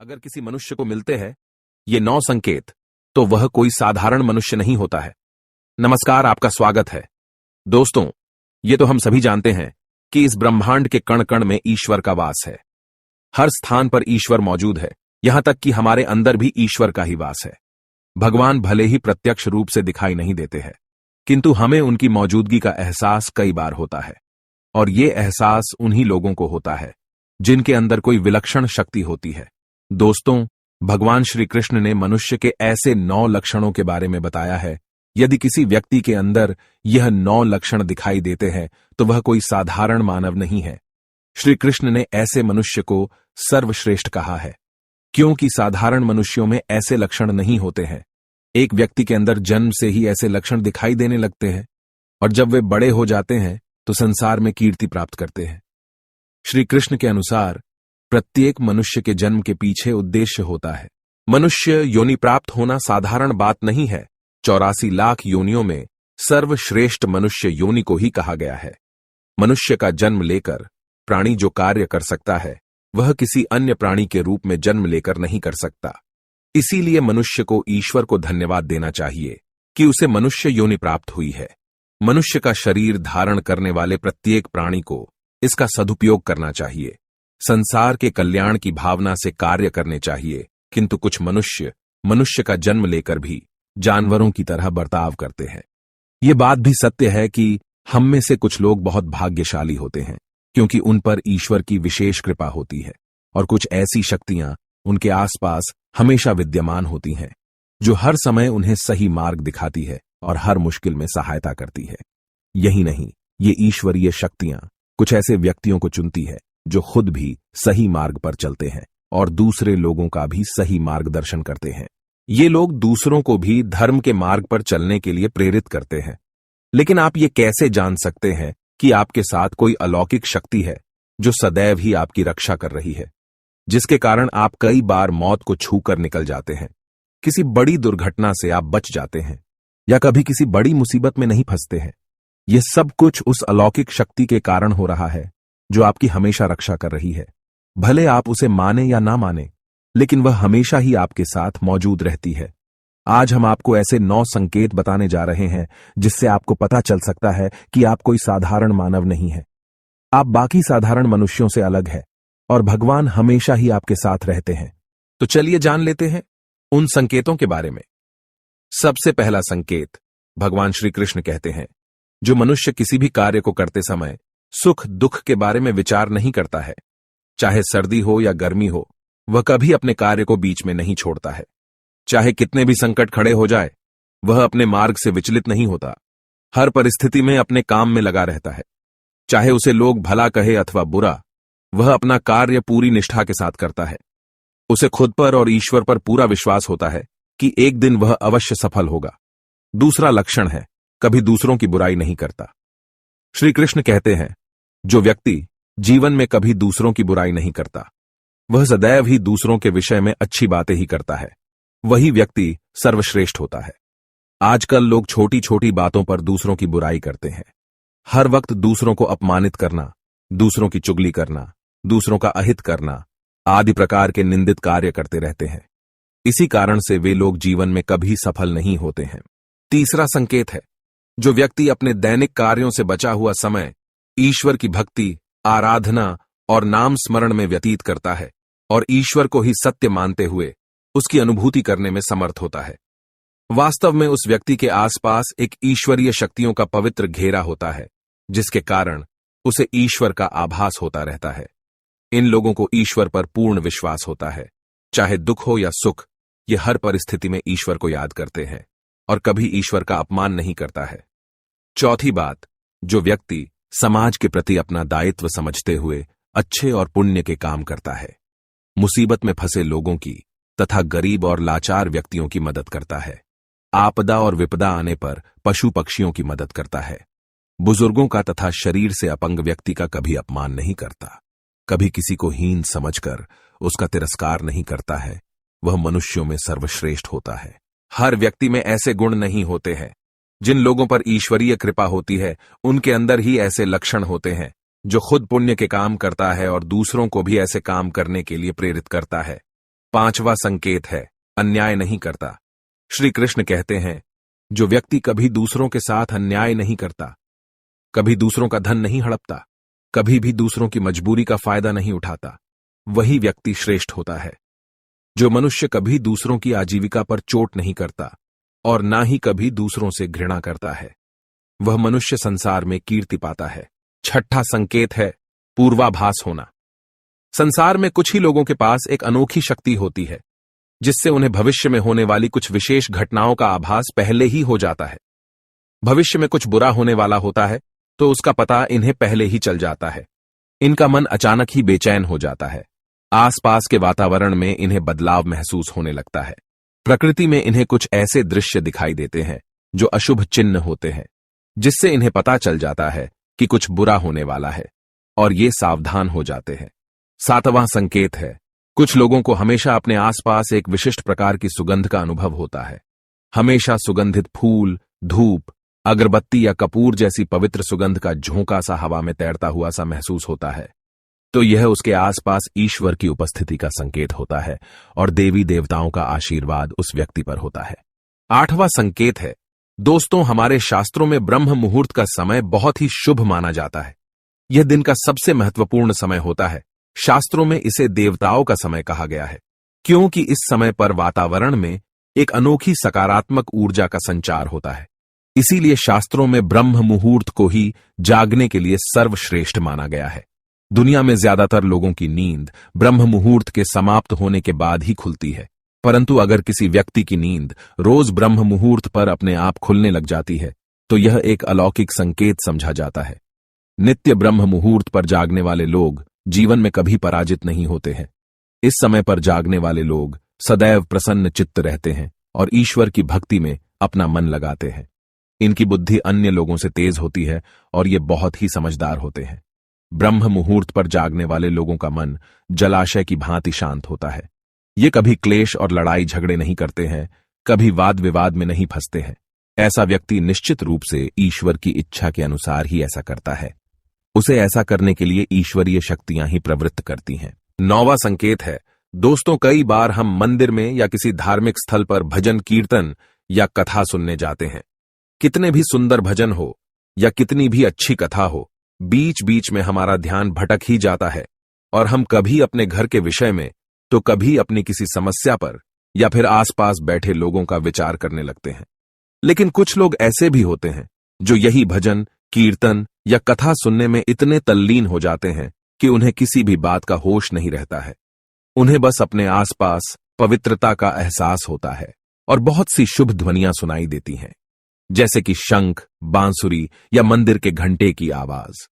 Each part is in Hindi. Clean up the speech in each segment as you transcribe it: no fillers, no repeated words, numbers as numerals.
अगर किसी मनुष्य को मिलते हैं ये 9 संकेत, तो वह कोई साधारण मनुष्य नहीं होता है। नमस्कार, आपका स्वागत है। दोस्तों, ये तो हम सभी जानते हैं कि इस ब्रह्मांड के कण कण में ईश्वर का वास है। हर स्थान पर ईश्वर मौजूद है, यहां तक कि हमारे अंदर भी ईश्वर का ही वास है। भगवान भले ही प्रत्यक्ष रूप से दिखाई नहीं देते हैं, किंतु हमें उनकी मौजूदगी का एहसास कई बार होता है। और ये एहसास उन्हीं लोगों को होता है जिनके अंदर कोई विलक्षण शक्ति होती है। दोस्तों, भगवान श्री कृष्ण ने मनुष्य के ऐसे 9 लक्षणों के बारे में बताया है। यदि किसी व्यक्ति के अंदर यह 9 लक्षण दिखाई देते हैं तो वह कोई साधारण मानव नहीं है। श्री कृष्ण ने ऐसे मनुष्य को सर्वश्रेष्ठ कहा है, क्योंकि साधारण मनुष्यों में ऐसे लक्षण नहीं होते हैं। एक व्यक्ति के अंदर जन्म से ही ऐसे लक्षण दिखाई देने लगते हैं, और जब वे बड़े हो जाते हैं तो संसार में कीर्ति प्राप्त करते हैं। श्री कृष्ण के अनुसार प्रत्येक मनुष्य के जन्म के पीछे उद्देश्य होता है। मनुष्य योनि प्राप्त होना साधारण बात नहीं है। 84 लाख योनियों में सर्वश्रेष्ठ मनुष्य योनि को ही कहा गया है। मनुष्य का जन्म लेकर प्राणी जो कार्य कर सकता है, वह किसी अन्य प्राणी के रूप में जन्म लेकर नहीं कर सकता। इसीलिए मनुष्य को ईश्वर को धन्यवाद देना चाहिए कि उसे मनुष्य योनि प्राप्त हुई है। मनुष्य का शरीर धारण करने वाले प्रत्येक प्राणी को इसका सदुपयोग करना चाहिए। संसार के कल्याण की भावना से कार्य करने चाहिए, किंतु कुछ मनुष्य का जन्म लेकर भी जानवरों की तरह बर्ताव करते हैं। ये बात भी सत्य है कि हम में से कुछ लोग बहुत भाग्यशाली होते हैं, क्योंकि उन पर ईश्वर की विशेष कृपा होती है, और कुछ ऐसी शक्तियां उनके आसपास हमेशा विद्यमान होती हैं, जो हर समय उन्हें सही मार्ग दिखाती है और हर मुश्किल में सहायता करती है। यही नहीं, ये ईश्वरीय शक्तियां कुछ ऐसे व्यक्तियों को चुनती है जो खुद भी सही मार्ग पर चलते हैं और दूसरे लोगों का भी सही मार्गदर्शन करते हैं। ये लोग दूसरों को भी धर्म के मार्ग पर चलने के लिए प्रेरित करते हैं। लेकिन आप ये कैसे जान सकते हैं कि आपके साथ कोई अलौकिक शक्ति है जो सदैव ही आपकी रक्षा कर रही है, जिसके कारण आप कई बार मौत को छूकर निकल जाते हैं, किसी बड़ी दुर्घटना से आप बच जाते हैं, या कभी किसी बड़ी मुसीबत में नहीं फंसते हैं? यह सब कुछ उस अलौकिक शक्ति के कारण हो रहा है जो आपकी हमेशा रक्षा कर रही है। भले आप उसे माने या ना माने, लेकिन वह हमेशा ही आपके साथ मौजूद रहती है। आज हम आपको ऐसे 9 संकेत बताने जा रहे हैं जिससे आपको पता चल सकता है कि आप कोई साधारण मानव नहीं है। आप बाकी साधारण मनुष्यों से अलग है, और भगवान हमेशा ही आपके साथ रहते हैं। तो चलिए जान लेते हैं उन संकेतों के बारे में। सबसे पहला संकेत, भगवान श्री कृष्ण कहते हैं, जो मनुष्य किसी भी कार्य को करते समय सुख दुख के बारे में विचार नहीं करता है, चाहे सर्दी हो या गर्मी हो, वह कभी अपने कार्य को बीच में नहीं छोड़ता है। चाहे कितने भी संकट खड़े हो जाए, वह अपने मार्ग से विचलित नहीं होता। हर परिस्थिति में अपने काम में लगा रहता है। चाहे उसे लोग भला कहे अथवा बुरा, वह अपना कार्य पूरी निष्ठा के साथ करता है। उसे खुद पर और ईश्वर पर पूरा विश्वास होता है कि एक दिन वह अवश्य सफल होगा। दूसरा लक्षण है, कभी दूसरों की बुराई नहीं करता। श्री कृष्ण कहते हैं, जो व्यक्ति जीवन में कभी दूसरों की बुराई नहीं करता, वह सदैव ही दूसरों के विषय में अच्छी बातें ही करता है, वही व्यक्ति सर्वश्रेष्ठ होता है। आजकल लोग छोटी छोटी बातों पर दूसरों की बुराई करते हैं। हर वक्त दूसरों को अपमानित करना, दूसरों की चुगली करना, दूसरों का अहित करना आदि प्रकार के निंदित कार्य करते रहते हैं। इसी कारण से वे लोग जीवन में कभी सफल नहीं होते हैं। तीसरा संकेत है, जो व्यक्ति अपने दैनिक कार्यों से बचा हुआ समय ईश्वर की भक्ति, आराधना और नाम स्मरण में व्यतीत करता है, और ईश्वर को ही सत्य मानते हुए उसकी अनुभूति करने में समर्थ होता है। वास्तव में उस व्यक्ति के आसपास एक ईश्वरीय शक्तियों का पवित्र घेरा होता है, जिसके कारण उसे ईश्वर का आभास होता रहता है। इन लोगों को ईश्वर पर पूर्ण विश्वास होता है। चाहे दुख हो या सुख, ये हर परिस्थिति में ईश्वर को याद करते हैं और कभी ईश्वर का अपमान नहीं करता है। चौथी बात, जो व्यक्ति समाज के प्रति अपना दायित्व समझते हुए अच्छे और पुण्य के काम करता है, मुसीबत में फंसे लोगों की तथा गरीब और लाचार व्यक्तियों की मदद करता है, आपदा और विपदा आने पर पशु पक्षियों की मदद करता है, बुजुर्गों का तथा शरीर से अपंग व्यक्ति का कभी अपमान नहीं करता, कभी किसी को हीन समझकर उसका तिरस्कार नहीं करता है, वह मनुष्यों में सर्वश्रेष्ठ होता है। हर व्यक्ति में ऐसे गुण नहीं होते हैं। जिन लोगों पर ईश्वरीय कृपा होती है, उनके अंदर ही ऐसे लक्षण होते हैं, जो खुद पुण्य के काम करता है और दूसरों को भी ऐसे काम करने के लिए प्रेरित करता है। 5वां संकेत है, अन्याय नहीं करता। श्री कृष्ण कहते हैं, जो व्यक्ति कभी दूसरों के साथ अन्याय नहीं करता, कभी दूसरों का धन नहीं हड़पता, कभी भी दूसरों की मजबूरी का फायदा नहीं उठाता, वही व्यक्ति श्रेष्ठ होता है। जो मनुष्य कभी दूसरों की आजीविका पर चोट नहीं करता और ना ही कभी दूसरों से घृणा करता है, वह मनुष्य संसार में कीर्ति पाता है। 6वां संकेत है, पूर्वाभास होना। संसार में कुछ ही लोगों के पास एक अनोखी शक्ति होती है, जिससे उन्हें भविष्य में होने वाली कुछ विशेष घटनाओं का आभास पहले ही हो जाता है। भविष्य में कुछ बुरा होने वाला होता है तो उसका पता इन्हें पहले ही चल जाता है। इनका मन अचानक ही बेचैन हो जाता है। आसपास के वातावरण में इन्हें बदलाव महसूस होने लगता है। प्रकृति में इन्हें कुछ ऐसे दृश्य दिखाई देते हैं जो अशुभ चिन्ह होते हैं, जिससे इन्हें पता चल जाता है कि कुछ बुरा होने वाला है और ये सावधान हो जाते हैं। 7वां संकेत है, कुछ लोगों को हमेशा अपने आसपास एक विशिष्ट प्रकार की सुगंध का अनुभव होता है। हमेशा सुगंधित फूल, धूप, अगरबत्ती या कपूर जैसी पवित्र सुगंध का झोंका सा हवा में तैरता हुआ सा महसूस होता है, तो यह उसके आसपास ईश्वर की उपस्थिति का संकेत होता है और देवी देवताओं का आशीर्वाद उस व्यक्ति पर होता है। 8वां संकेत है, दोस्तों, हमारे शास्त्रों में ब्रह्म मुहूर्त का समय बहुत ही शुभ माना जाता है। यह दिन का सबसे महत्वपूर्ण समय होता है। शास्त्रों में इसे देवताओं का समय कहा गया है, क्योंकि इस समय पर वातावरण में एक अनोखी सकारात्मक ऊर्जा का संचार होता है। इसीलिए शास्त्रों में ब्रह्म मुहूर्त को ही जागने के लिए सर्वश्रेष्ठ माना गया है। दुनिया में ज्यादातर लोगों की नींद ब्रह्म मुहूर्त के समाप्त होने के बाद ही खुलती है, परंतु अगर किसी व्यक्ति की नींद रोज ब्रह्म मुहूर्त पर अपने आप खुलने लग जाती है, तो यह एक अलौकिक संकेत समझा जाता है। नित्य ब्रह्म मुहूर्त पर जागने वाले लोग जीवन में कभी पराजित नहीं होते हैं। इस समय पर जागने वाले लोग सदैव प्रसन्न चित्त रहते हैं और ईश्वर की भक्ति में अपना मन लगाते हैं। इनकी बुद्धि अन्य लोगों से तेज होती है और ये बहुत ही समझदार होते हैं। ब्रह्म मुहूर्त पर जागने वाले लोगों का मन जलाशय की भांति शांत होता है। ये कभी क्लेश और लड़ाई झगड़े नहीं करते हैं, कभी वाद विवाद में नहीं फंसते हैं। ऐसा व्यक्ति निश्चित रूप से ईश्वर की इच्छा के अनुसार ही ऐसा करता है। उसे ऐसा करने के लिए ईश्वरीय शक्तियां ही प्रवृत्त करती हैं। 9वां संकेत है, दोस्तों, कई बार हम मंदिर में या किसी धार्मिक स्थल पर भजन कीर्तन या कथा सुनने जाते हैं। कितने भी सुंदर भजन हो या कितनी भी अच्छी कथा हो, बीच बीच में हमारा ध्यान भटक ही जाता है और हम कभी अपने घर के विषय में तो कभी अपनी किसी समस्या पर या फिर आसपास बैठे लोगों का विचार करने लगते हैं। लेकिन कुछ लोग ऐसे भी होते हैं जो यही भजन, कीर्तन या कथा सुनने में इतने तल्लीन हो जाते हैं कि उन्हें किसी भी बात का होश नहीं रहता है। उन्हें बस अपने आसपास पवित्रता का एहसास होता है और बहुत सी शुभ ध्वनियां सुनाई देती हैं, जैसे कि शंख, बांसुरी या मंदिर के घंटे की आवाज।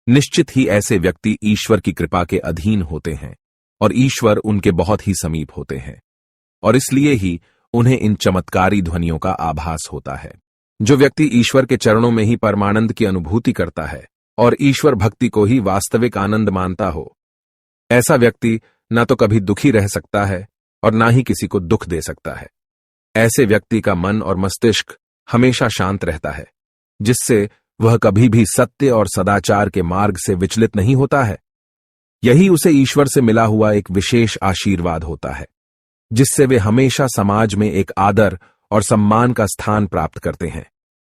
निश्चित ही ऐसे व्यक्ति ईश्वर की कृपा के अधीन होते हैं और ईश्वर उनके बहुत ही समीप होते हैं और इसलिए ही उन्हें इन चमत्कारी ध्वनियों का आभास होता है। जो व्यक्ति ईश्वर के चरणों में ही परमानंद की अनुभूति करता है और ईश्वर भक्ति को ही वास्तविक आनंद मानता हो, ऐसा व्यक्ति न तो कभी दुखी रह सकता है और ना ही किसी को दुख दे सकता है। ऐसे व्यक्ति का मन और मस्तिष्क हमेशा शांत रहता है, जिससे वह कभी भी सत्य और सदाचार के मार्ग से विचलित नहीं होता है। यही उसे ईश्वर से मिला हुआ एक विशेष आशीर्वाद होता है, जिससे वे हमेशा समाज में एक आदर और सम्मान का स्थान प्राप्त करते हैं।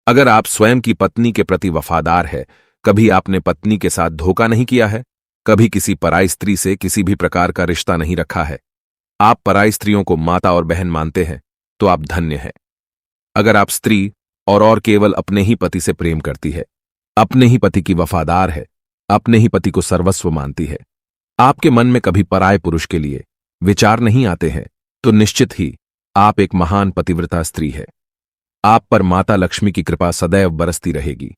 अगर आप स्वयं की पत्नी के प्रति वफादार है, कभी आपने पत्नी के साथ धोखा नहीं किया है, कभी किसी पराई स्त्री से किसी भी प्रकार का रिश्ता नहीं रखा है, आप पराई स्त्रियों को माता और बहन मानते हैं, तो आप धन्य हैं। अगर आप स्त्री और केवल अपने ही पति से प्रेम करती है, अपने ही पति की वफादार है, अपने ही पति को सर्वस्व मानती है, आपके मन में कभी पराये पुरुष के लिए विचार नहीं आते हैं, तो निश्चित ही आप एक महान पतिव्रता स्त्री है। आप पर माता लक्ष्मी की कृपा सदैव बरसती रहेगी।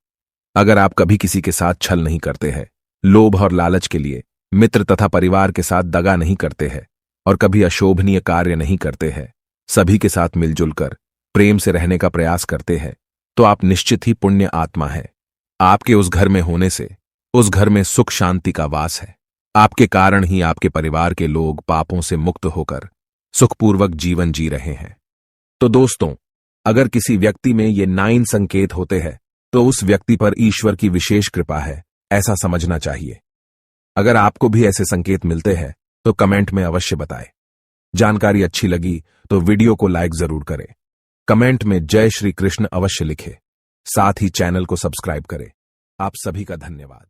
अगर आप कभी किसी के साथ छल नहीं करते हैं, लोभ और लालच के लिए मित्र तथा परिवार के साथ दगा नहीं करते हैं और कभी अशोभनीय कार्य नहीं करते हैं, सभी के साथ मिलजुल कर प्रेम से रहने का प्रयास करते हैं, तो आप निश्चित ही पुण्य आत्मा है। आपके उस घर में होने से उस घर में सुख शांति का वास है। आपके कारण ही आपके परिवार के लोग पापों से मुक्त होकर सुखपूर्वक जीवन जी रहे हैं। तो दोस्तों, अगर किसी व्यक्ति में ये 9 संकेत होते हैं, तो उस व्यक्ति पर ईश्वर की विशेष कृपा है, ऐसा समझना चाहिए। अगर आपको भी ऐसे संकेत मिलते हैं, तो कमेंट में अवश्य बताएं। जानकारी अच्छी लगी तो वीडियो को लाइक जरूर करें। कमेंट में जय श्री कृष्ण अवश्य लिखें। साथ ही चैनल को सब्सक्राइब करें। आप सभी का धन्यवाद।